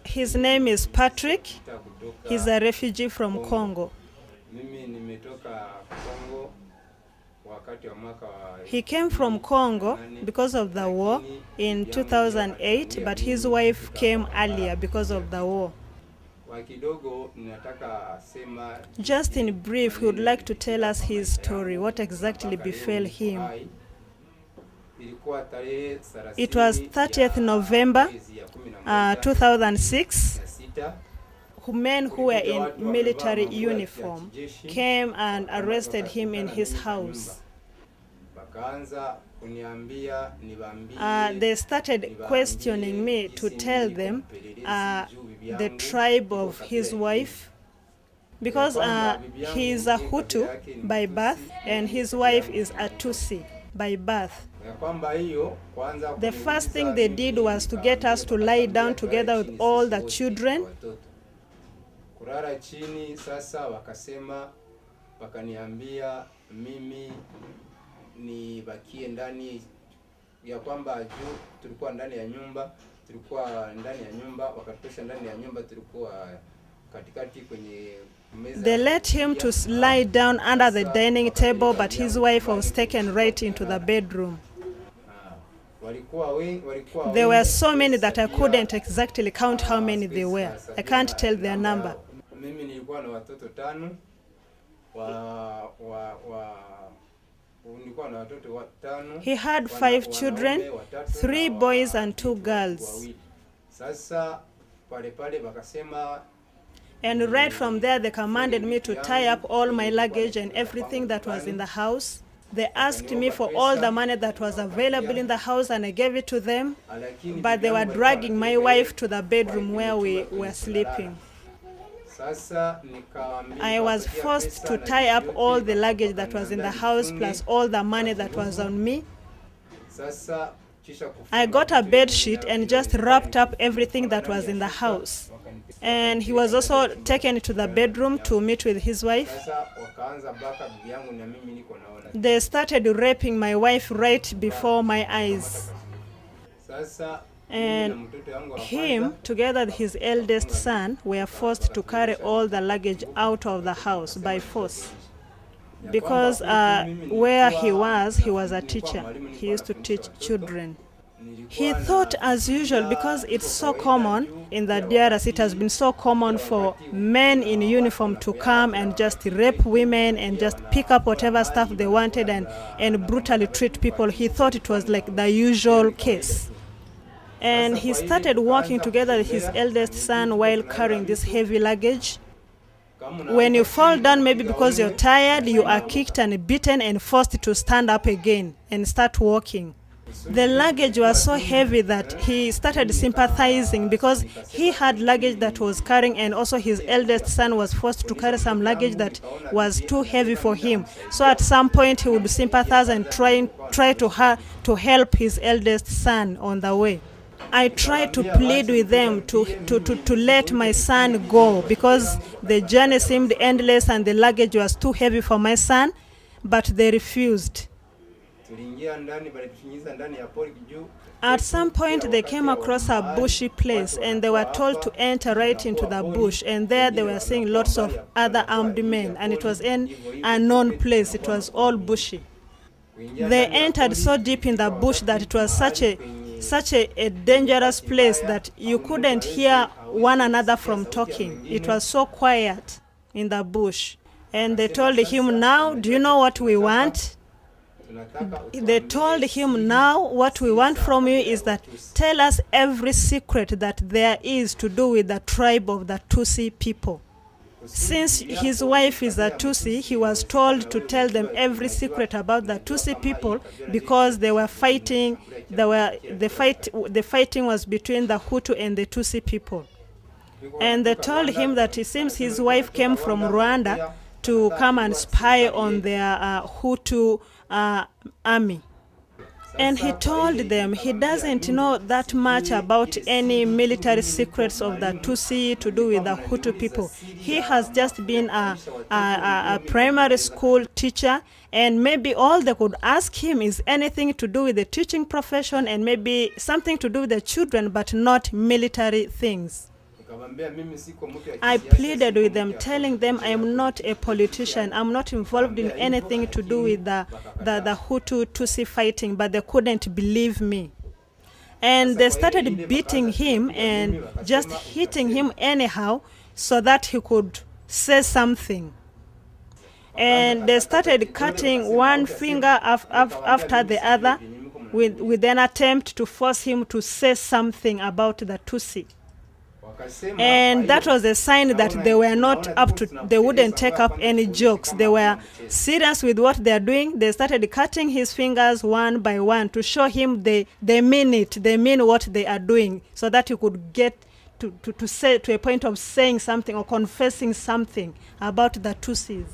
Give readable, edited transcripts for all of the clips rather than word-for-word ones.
His name is Patrick. He's a refugee from Congo. He came from Congo because of the war in 2008, but his wife came earlier because of the war. Just in brief, he would like to tell us his story, what exactly befell him. It was 30th November 2006. Men who were in military uniform came and arrested him in his house. They started questioning me to tell them the tribe of his wife, because he is a Hutu by birth and his wife is a Tutsi by birth. The first thing they did was to get us to lie down together with all the children. They let him to lie down under the dining table, but his wife was taken right into the bedroom. There were so many that I couldn't exactly count how many they were. I can't tell their number. He had 5 children, 3 boys and 2 girls. And right from there, they commanded me to tie up all my luggage and everything that was in the house. They asked me for all the money that was available in the house, and I gave it to them. But they were dragging my wife to the bedroom where we were sleeping. I was forced to tie up all the luggage that was in the house plus all the money that was on me. I got a bed sheet and just wrapped up everything that was in the house. And he was also taken to the bedroom to meet with his wife. They started raping my wife right before my eyes. And him, together with his eldest son, were forced to carry all the luggage out of the house by force. Because where he was a teacher. He used to teach children. He thought, as usual, because it's so common in the DRC, it has been so common for men in uniform to come and just rape women and just pick up whatever stuff they wanted and brutally treat people. He thought it was like the usual case. And he started working together with his eldest son while carrying this heavy luggage. When you fall down, maybe because you're tired, you are kicked and beaten and forced to stand up again and start walking. The luggage was so heavy that he started sympathizing, because he had luggage that was carrying, and also his eldest son was forced to carry some luggage that was too heavy for him. So at some point he would sympathize and try to help his eldest son on the way. I tried to plead with them to let my son go, because the journey seemed endless and the luggage was too heavy for my son, but they refused. At some point they came across a bushy place and they were told to enter right into the bush, and there they were seeing lots of other armed men, and it was an unknown place. It was all bushy. They entered so deep in the bush that it was such a dangerous place that you couldn't hear one another from talking. It was so quiet in the bush. And they told him, "Now, do you know what we want?" They told him, "Now what we want from you is that tell us every secret that there is to do with the tribe of the Tutsi people." Since his wife is a Tutsi, he was told to tell them every secret about the Tutsi people, because they were fighting. The fighting was between the Hutu and the Tutsi people. And they told him that it seems his wife came from Rwanda to come and spy on their Hutu army. And he told them he doesn't know that much about any military secrets of the Tutsi to do with the Hutu people. He has just been a primary school teacher, and maybe all they could ask him is anything to do with the teaching profession and maybe something to do with the children, but not military things. I pleaded with them, telling them I am not a politician. I'm not involved in anything to do with the Hutu-Tutsi fighting, but they couldn't believe me. And they started beating him and just hitting him anyhow so that he could say something. And they started cutting one finger after the other with an attempt to force him to say something about the Tutsi. And that was a sign that they were not up to, they wouldn't take up any jokes. They were serious with what they are doing. They started cutting his fingers one by one to show him they mean it, they mean what they are doing, so that he could get to say, to a point of saying something or confessing something about the Tutsis.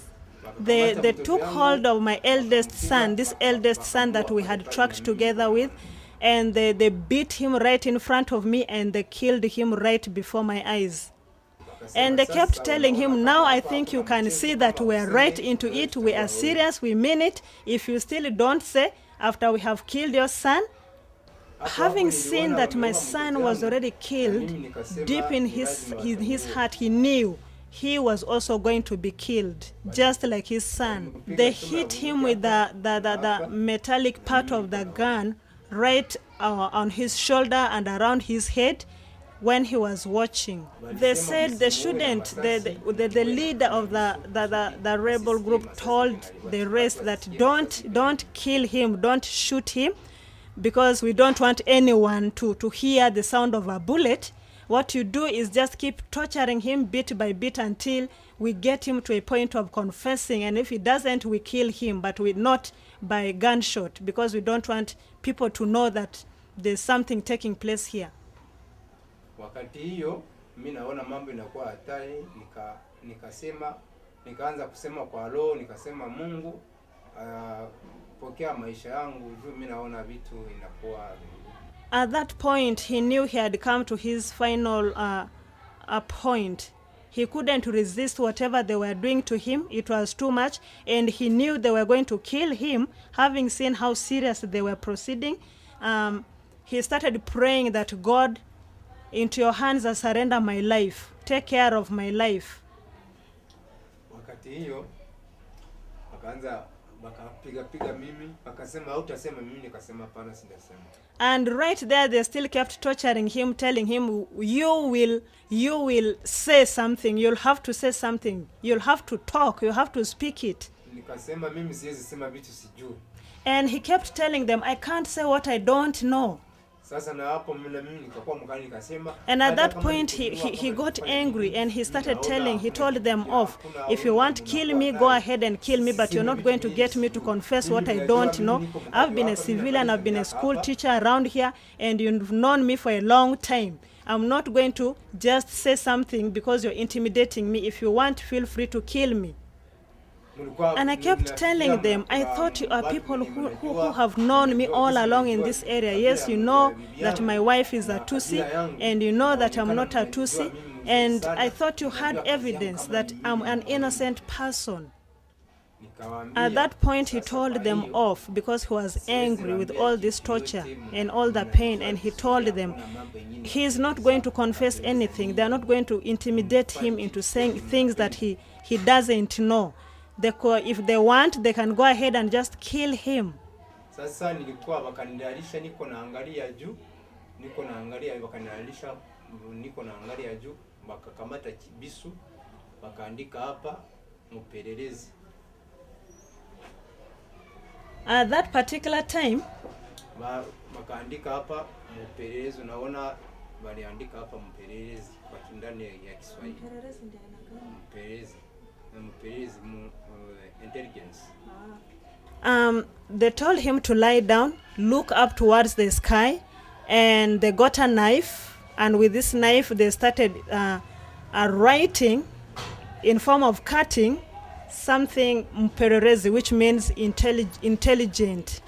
They took hold of my eldest son, this eldest son that we had tracked together with, and they beat him right in front of me, and they killed him right before my eyes. And they kept telling him, now I think you can see that we are right into it, we are serious, we mean it. If you still don't say, after we have killed your son, having seen that my son was already killed, deep in his heart he knew he was also going to be killed, just like his son. They hit him with the metallic part of the gun right on his shoulder and around his head when he was watching. They said they shouldn't, the leader of the rebel group told the rest that don't kill him, don't shoot him, because we don't want anyone to hear the sound of a bullet. What you do is just keep torturing him bit by bit until we get him to a point of confessing, and if he doesn't, we kill him, but we not by gunshot, because we don't want people to know that there's something taking place here. Wakati hiyo mimi naona mambo inakuwa hatari, nikaanza kusema kwa roho, nikasema Mungu pokea maisha yangu, juu mimi naona vitu inakuwa. At that point he knew he had come to his final point. He couldn't resist whatever they were doing to him. It was too much, and he knew they were going to kill him. Having seen how serious they were proceeding, he started praying that, God, into your hands I surrender my life. Take care of my life. Wakati hiyo wakaanza wakapiga mimi, wakasema hautasema, mimi nikasema hapana, sindasema. And right there they still kept torturing him, telling him, you will say something, you'll have to say something, you'll have to talk, you have to speak it. Nikasema mimi siwezi sema vitu sijui. And he kept telling them, I can't say what I don't know. And at that point he got angry, and he started he told them off, if you want to kill me, go ahead and kill me, but you're not going to get me to confess what I don't know. I've been a civilian, I've been a school teacher around here, and you've known me for a long time. I'm not going to just say something because you're intimidating me. If you want, feel free to kill me. And I kept telling them, I thought you are people who have known me all along in this area. Yes, you know that my wife is a Tutsi, and you know that I'm not a Tutsi, and I thought you had evidence that I'm an innocent person. At that point he told them off because he was angry with all this torture and all the pain, and he told them he is not going to confess anything. They are not going to intimidate him into saying things that he doesn't know. If they want, they can go ahead and just kill him. Sasa nilikuwa wakanidalisha, niko naangalia juu, wakakamata kibisu, wakaandika hapa mpelelezi. At that particular time, wakaandika hapa mpelelezi, unaona waliandika hapa mpelelezi kwa ndani ya Kiswahili. Mpelelezi. Intelligence. They told him to lie down, look up towards the sky, and they got a knife, and with this knife they started writing in form of cutting something mpererezi, which means intelligent.